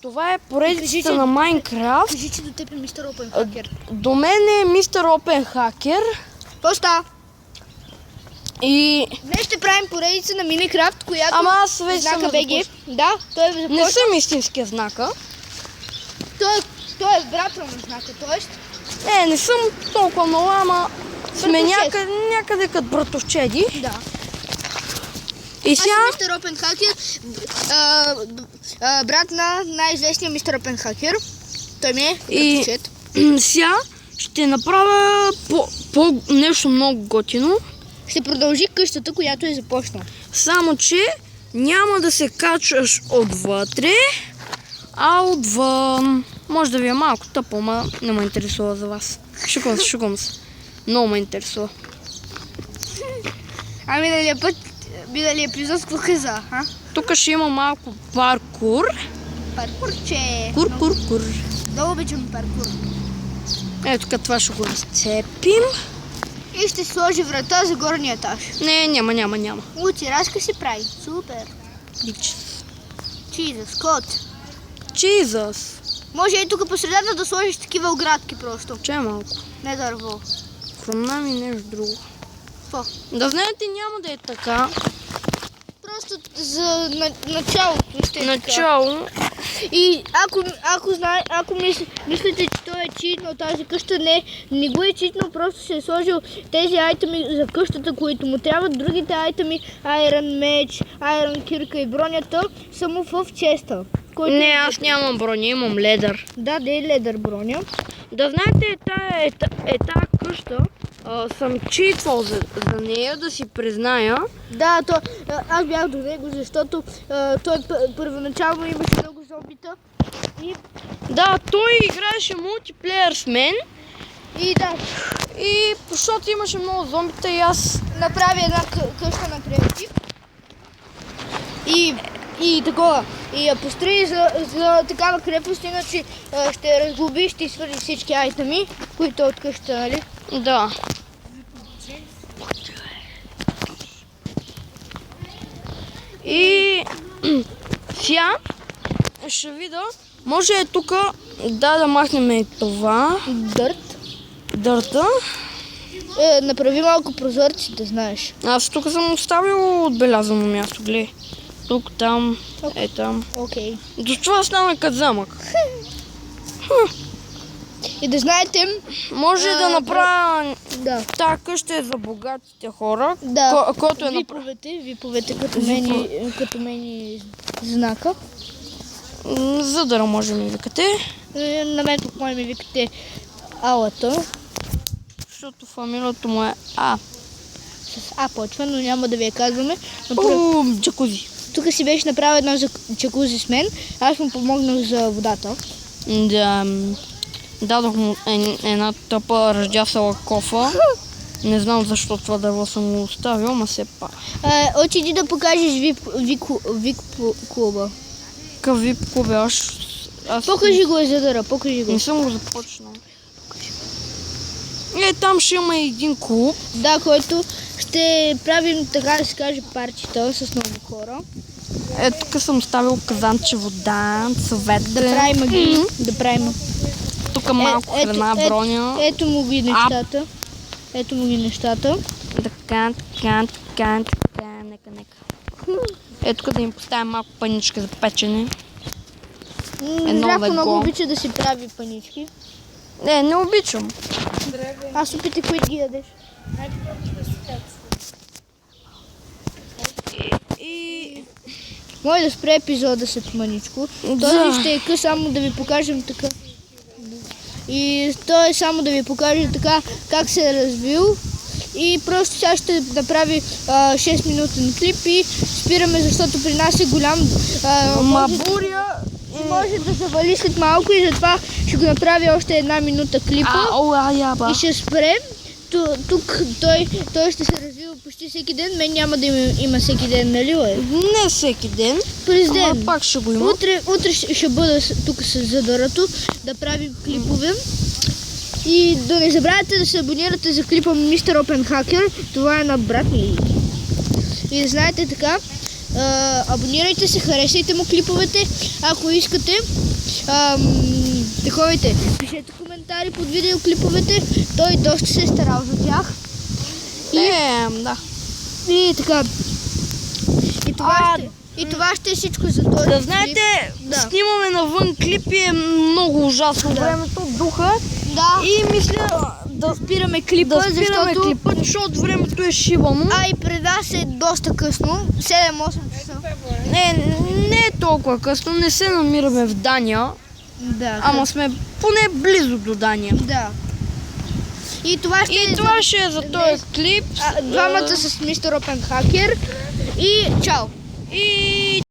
Това е поредицата на Майнкрафт. Кажи, че до теб е мистер Опен Хакер. До мен е мистер Опен Хакер. Поста! И... Днес ще правим поредица на Минекрафт, която Ама аз вече съм знака БГ. Да, той е започнал. Не съм истинския знака. Той е брат на знака, т.е. Не съм толкова много, ама сме Братовчед. някъде като братовчеди. Да. И Аз съм сега... мистер Опен Хакер, брат на най-известния мистер Опен Хакер. Той ми е И братовчет. сега ще направя нещо много готино. Ще продължи къщата, която е започнал. Само че няма да се качваш отвътре, а отвън. Може да ви е малко тъпо, ама не ме интересува за вас. Шукам се. Много ме интересува. А миналия епизод какво каза, а? Тук ще има малко паркур. Паркурче. Кур. Много обичам паркур. Ето тук това ще го разцепим. И ще сложи врата за горния етаж. Не, няма. Терраска се прави. Супер. Jesus, кот. Jesus. Може и тук по средата да сложиш такива оградки просто. Че е малко. Не дърво. Хрумна ми нещо друго. Какво? Да знаете, няма да е така. Просто за началото ще е Начало. така. И ако мислите, че той е читнал тази къща, не го е читнал, просто се е сложил тези айтеми за къщата, които му трябват. Другите айтеми, Iron Меч, Iron Кирка и бронята, са му в честа. Не, аз нямам броня, имам ледър. Да, е ледър броня. Да знаете, тая къща съм читвал за нея, да си призная. Да, аз бях до него, защото той първоначално имаше много зомбита. Да, той играеше мултиплеер с мен. И да, И защото имаше много зомбита и аз... направи една къща на креатив. И такова. И я построи за такава крепост, иначе ще разглоби, ще свърли всички айтеми, които от къщата, нали? Да. И сега ще видя, може е тук да махнем и това. Дърта. Направи малко прозорци, да знаеш. Аз тук съм оставил отбелязано място, гледай. Тук, там, там. Окей. До това стана като замък. И да знаете... Може да направя... Да. Тази къща е за богатите хора. Да. Който е направил. Виповете като мен и знака. За да може ми викате. На мен тук може ми викате Алата. Защото фамилията му е А. С А почва, но няма да ви я казваме. Джакузи. Тук си беше направил едно джакузи с мен. Аз му помогнах за водата. Да. Дадох му една тъпа ръждясала кофа. Не знам защо това дърво съм го оставил, ма все пак. Отиди да покажеш VIP клуба. Какъв вип клуб е? Аз Покажи го езедъра, покажи го. не съм го започнал. Там ще има един клуб. Да, който ще правим, така да се каже, парчета с много хора. Тук съм ставил казанче вода, съвет. Да правим магии, да правим. Тук малко храна, броня. Ето му ги нещата. Ето му ги нещата. Така, нека. Тук да им поставим малко паничка за печене. Здравко много обича да си прави панички. Не обичам. Аз опитах, които ги ядеш. Може да спре епизода след маничко. Този ще е къс, само да ви покажем така. И той е само да ви покаже така как се е развил. И просто сега ще направи 6 минутен клип и спираме, защото при нас е голям буря. Може да завали след малко и затова ще го направи още една минута клипа. И ще спрем. Тук той ще се развива почти всеки ден. Мен няма да има всеки ден, нали? Не всеки ден. През ден. Ама пак ще го има. Утре ще бъда тук с задърато да правим клипове. И да не забравяйте да се абонирате за клипа Мистер Опен Хакер. Това е на брат ми. И да знаете така, Абонирайте се, харесайте му клиповете. Ако искате, таковете, пишете коментари под видеоклиповете. Той доста се е старал за тях. Да. И така. И това ще е всичко за този Да клип. знаете, Да. снимаме навън клипи е много ужасно. Да. Времето духа Да. и мисля Да спираме клипа, да спираме защото... клипа, защото времето е шибано. А и при нас е доста късно. 7-8 часа. Не е толкова късно, не се намираме в Дания, Да. ама сме поне близо до Дания. Да. И това ще И това ще е за този клип. двамата с мистер Опен Хакер. И чао! И